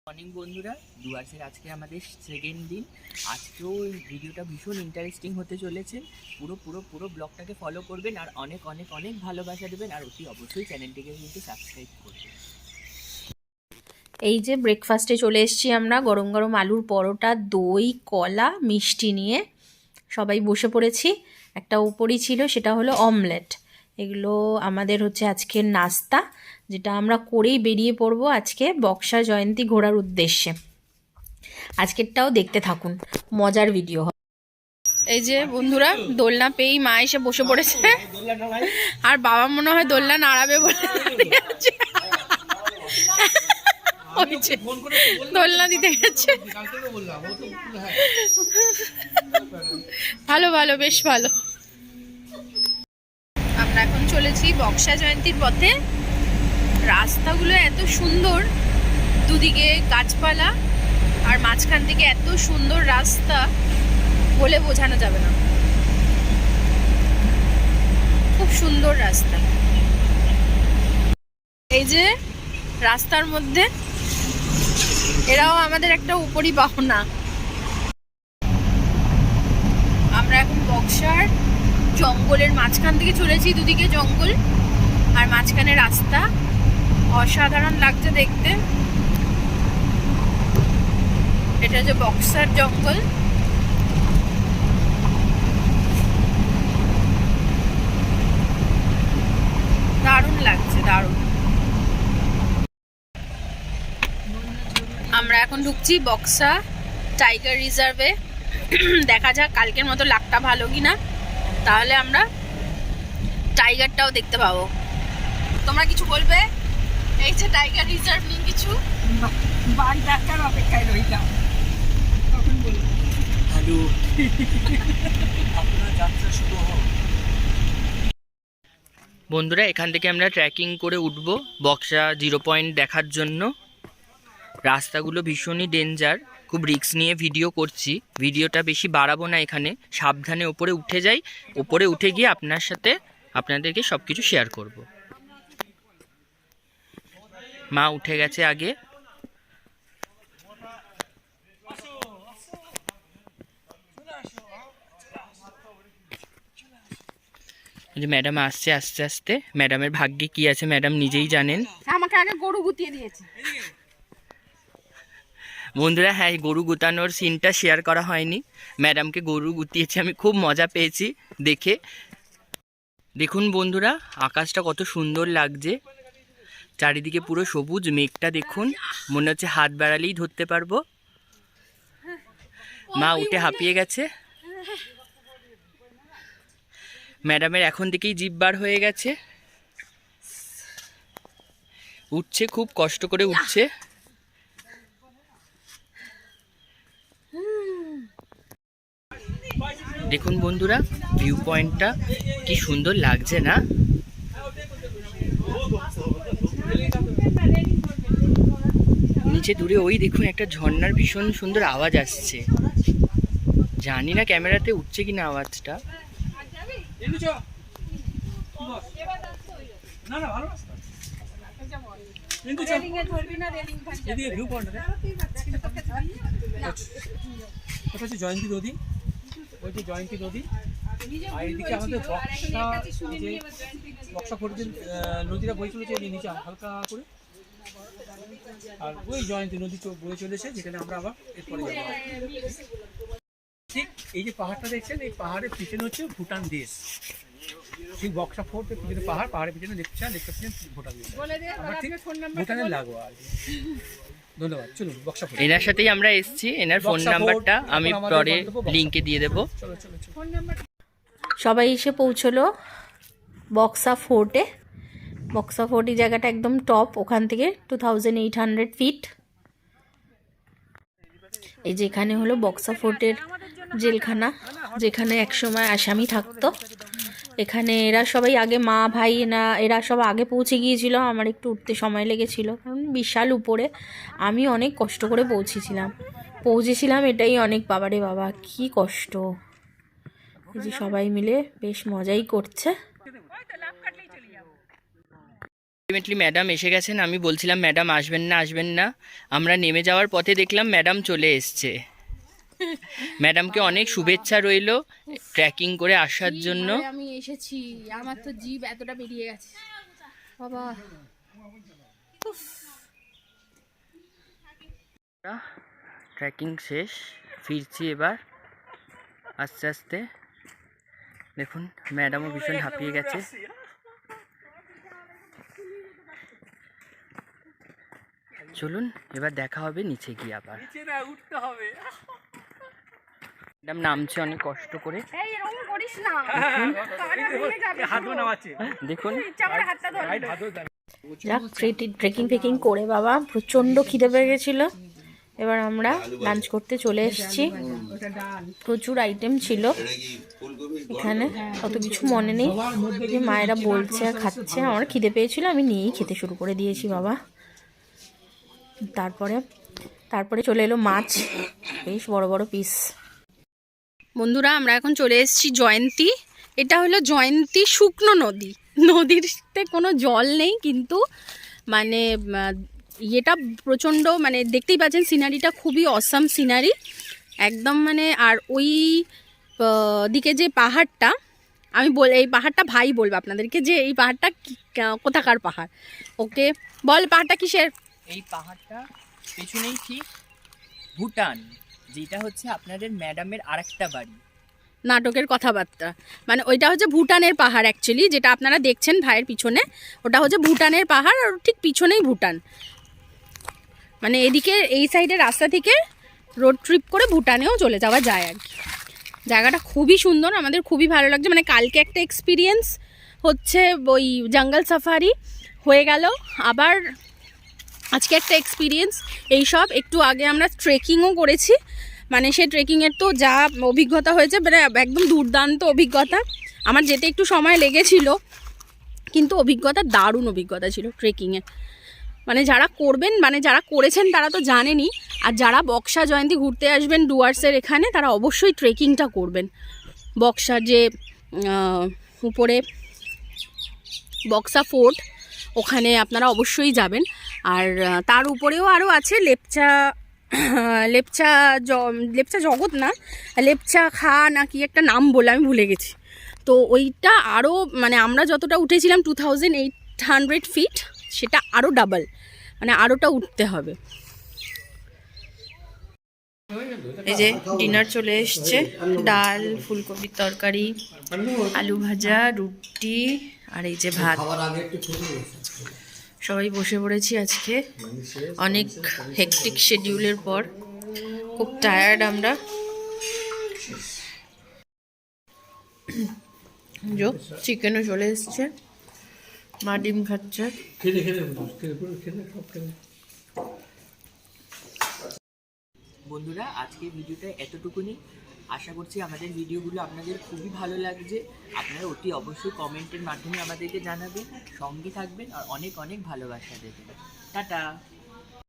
Morning বন্ধুরা, ডুয়ার্সের আজকে আমাদের সেকেন্ড দিন। আজকেও ভিডিওটা ভীষণ ইন্টারেস্টিং হতে চলেছে। পুরো পুরো পুরো ব্লগটাকে ফলো করবেন আর অনেক অনেক অনেক ভালোবাসা দেবেন, আর অতি অবশ্যই চ্যানেলটিকে কিন্তু সাবস্ক্রাইব করবেন। এই যে ব্রেকফাস্টে চলে এসেছি আমরা, গরম গরম আলুর পরোটা, দই, কলা, মিষ্টি নিয়ে সবাই বসে পড়েছি। একটা উপরই ছিল, সেটা হলো অমলেট। এগুলো আমাদের হচ্ছে আজকের নাস্তা, যেটা আমরা করেই বেরিয়ে পড়বো আজকে বক্সা জয়ন্তী ঘোরার উদ্দেশ্যে। আজকেরটাও দেখতে থাকুন, মজার ভিডিও হবে। এই যে বন্ধুরা, দোলনা পেয়েই মা এসে বসে পড়েছে, আর বাবা মনে হয় দোলনা নাড়াবে বলে দোলনা দিতে গেছে। ভালো ভালো, বেশ ভালো। আমরা এখন চলেছি বক্সা জয়ন্তীর পথে। রাস্তাগুলো এত সুন্দর, দুদিকে গাছপালা আর মাঝখান থেকে এত সুন্দর রাস্তা, বলে বোঝানো যাবে না। খুব সুন্দর রাস্তা। এই যে রাস্তার মধ্যে এরাও আমাদের একটা উপরই বাহনা। আমরা এখন বক্সার জঙ্গলের মাঝখান থেকে চলেছি, দুদিকে জঙ্গল আর মাঝখানে রাস্তা। অসাধারণ লাগছে দেখতে। এটা যে বক্সার জঙ্গল। দারুণ লাগছে, দারুণ। আমরা এখন ঢুকছি বক্সা টাইগার রিজার্ভে। দেখা যাক কালকের মতো লাকটা ভালো কিনা, তাহলে আমরা টাইগারটাও দেখতে পাবো। তোমরা কিছু বলবে? এই যে টাইগার রিজার্ভ নিয়ে কিছু ডাক্তার অপেক্ষায় রইলাম, তখন বলবো হ্যালো, আপনারা যাত্রা শুরু হোক। বন্ধুরা, এখান থেকে আমরা ট্রেকিং করে উঠব বক্সা 0 পয়েন্ট দেখার জন্য। রাস্তাগুলো ভীষণই ডেঞ্জার, খুব রিস্ক নিয়ে ভিডিও করছি। ভিডিওটা বেশি বাড়াবো না, এখানে সাবধানে ওপরে উঠে যাই। ওপরে উঠে গিয়ে আপনাদেরকে সব কিছু শেয়ার করব। মা উঠে গেছে আগে। যে ম্যাডাম আসছে আস্তে আস্তে। ম্যাডামের ভাগ্যে কি আছে ম্যাডাম নিজেই জানেন। আমাকে আগে গরু গুতিয়ে দিয়েছে বন্ধুরা, হ্যাঁ, গরু গুতানোর সিনটা শেয়ার করা হয়নি। ম্যাডামকে গরু গুতিয়েছে, আমি খুব মজা পেয়েছি দেখে। দেখুন বন্ধুরা, আকাশটা কত সুন্দর লাগছে, চারিদিকে পুরো সবুজ। মেঘটা দেখুন, মনে হচ্ছে হাত বাড়ালেই ধরতে পারবো। মা উঠে হাঁপিয়ে গেছে। ম্যাডামের এখন থেকেই জিভ বার হয়ে গেছে, উঠছে, খুব কষ্ট করে উঠছে। দেখুন বন্ধুরা, ভিউ পয়েন্টটা কি সুন্দর লাগছে না? নিচে দূরে ওই দেখুন একটা ঝর্ণার ভীষণ সুন্দর আওয়াজ আসছে। জানি না ক্যামেরাতে উঠছে কিনা আওয়াজটা। জয়ন্তী নদী, ওই যে জয়ন্তী নদী, আর এদিকে আমাদের বক্সা ফোর্টের নদীটা বয়ে চলেছে নিচে হালকা করে, আর ওই জয়ন্তী নদী বয়ে চলেছে, যেখানে আমরা আবার এরপরে যাবো। ঠিক এই যে পাহাড়টা দেখছেন, এই পাহাড়ের পিছনে হচ্ছে ভুটান দেশ। ঠিক বক্সা ফোর্টের পিছনে পাহাড়ের পিছনে দেখতে পাচ্ছেন ভুটান দেশ। আমরা ঠিক ভুটানের লাগোয়া আর কি। ধন্যবাদ। চলুন বক্সা ফোর্ট। এনার সাথেই আমরা এসেছি। এনার ফোন নাম্বারটা আমি পরে লিঙ্কে দিয়ে দেবো। সবাই এসে পৌঁছলো বক্সা ফোর্টে। বক্সা ফোর্ট এই জায়গাটা একদম টপ, ওখান থেকে 2800 ফিট। এই যে এখানে হলো বক্সা ফোর্টের জেলখানা, যেখানে একসময় আসামি থাকতো। এখানে এরা সবাই আগে, মা ভাই এরা সব আগে পৌঁছে গিয়েছিল। আমার একটু উঠতে সময় লেগেছিল, কারণ বিশাল উপরে। আমি অনেক কষ্ট করে পৌঁছেছিলাম, এটাই অনেক। বাবারে বাবা, কি কষ্ট। এই যে সবাই মিলে বেশ মজাই করছে। আলটিমেটলি ম্যাডাম এসে গেছেন। আমি বলছিলাম ম্যাডাম আসবেন না, আমরা নেমে যাওয়ার পথে দেখলাম ম্যাডাম চলে এসছে। ম্যাডামকে অনেক শুভেচ্ছা রইলো ট্রেকিং করে আসার জন্য। আমি এসেছি, আমার তো জিভ এতটা বেরিয়ে গেছে বাবা। ট্রেকিং শেষ, ফিরছি এবার আস্তে আস্তে। দেখুন ম্যাডামও ভীষণ হাঁপিয়ে গেছে। চলুন এবার দেখা হবে নিচে গিয়ে আবার। ম্যাডাম নামছে অনেক কষ্ট করে, দেখুন। যাক, ট্রেকিং ফেকিং করে বাবা প্রচণ্ড খিদে পেয়ে গেছিলো। এবার আমরা লাঞ্চ করতে চলে এসেছি। প্রচুর আইটেম ছিল এখানে, অত কিছু মনে নেই। মায়েরা বলছে আর খাচ্ছে, আমার খিদে পেয়েছিল, আমি নিয়েই খেতে শুরু করে দিয়েছি বাবা। তারপরে চলে এলো মাছ, বেশ বড় বড় পিস। বন্ধুরা আমরা এখন চলে এসেছি জয়ন্তী। এটা হলো জয়ন্তী শুকনো নদী, নদীতে কোনো জল নেই, কিন্তু মানে এটা প্রচণ্ড, মানে দেখতেই পাচ্ছেন সিনারিটা খুবই অসাম সিনারি একদম। মানে আর ওই দিকে যে পাহাড়টা, আমি এই পাহাড়টা ভাই বলবো আপনাদেরকে যে এই পাহাড়টা কোথাকার পাহাড়। ওকে বল, পাহাড়টা কিসের? এই পাহাড়টা পেছনেই ঠিক ভুটান, যেটা হচ্ছে আপনাদের ম্যাডামের আরেকটা বাড়ি। নাটকের কথাবার্তা, মানে ওইটা হচ্ছে ভুটানের পাহাড় অ্যাকচুয়ালি, যেটা আপনারা দেখছেন ভাইয়ের পিছনে, ওটা হচ্ছে ভুটানের পাহাড়। আর ঠিক পিছনেই ভুটান, মানে এদিকে এই সাইডের রাস্তা থেকে রোড ট্রিপ করে ভুটানেও চলে যাওয়া যায় আর কি। জায়গাটা খুবই সুন্দর, আমাদের খুবই ভালো লাগছে। মানে কালকে একটা এক্সপিরিয়েন্স হচ্ছে ওই জঙ্গল সাফারি হয়ে গেল, আবার আজকে একটা এক্সপিরিয়েন্স এইসব। একটু আগে আমরা ট্রেকিংও করেছি, মানে সেই ট্রেকিংয়ের তো যা অভিজ্ঞতা হয়েছে, মানে একদম দুর্দান্ত অভিজ্ঞতা। আমার যেতে একটু সময় লেগেছিল, কিন্তু অভিজ্ঞতা দারুণ অভিজ্ঞতা ছিল ট্রেকিংয়ের। মানে যারা করবেন, মানে যারা করেছেন তারা তো জানেনই, আর যারা বক্সা জয়ন্তী ঘুরতে আসবেন ডুয়ার্সের এখানে, তারা অবশ্যই ট্রেকিংটা করবেন। বক্সার যে উপরে বক্সা ফোর্ট, ওখানে আপনারা অবশ্যই যাবেন। আর তার উপরেও আরও আছে লেপচা জগৎ না, লেপচা খা না কি একটা নাম বলে আমি ভুলে গেছি। তো ওইটা আরও, মানে আমরা যতটা উঠেছিলাম 2800 ফিট, সেটা আরও ডাবল, মানে আরোটা উঠতে হবে। এই যে ডিনার চলে এসছে, ডাল, ফুলকপির তরকারি, আলু ভাজা, রুটি আর এই যে ভাত। সবাই বসে পড়েছি আজকে, অনেক হেকটিক শিডিউলের পর, খুব টায়ার্ড আমরা। চিকেনও চলে এসছে, মা ডিম খাচ্ছে। বন্ধুরা আজকের ভিডিওটা এতটুকুনি। আশা করছি আমাদের ভিডিওগুলো আপনাদের খুবই ভালো লাগছে। আপনারা অতি অবশ্যই কমেন্টের মাধ্যমে আমাদেরকে জানাবেন, সঙ্গে থাকবেন আর অনেক অনেক ভালোবাসা দেবেন। টাটা।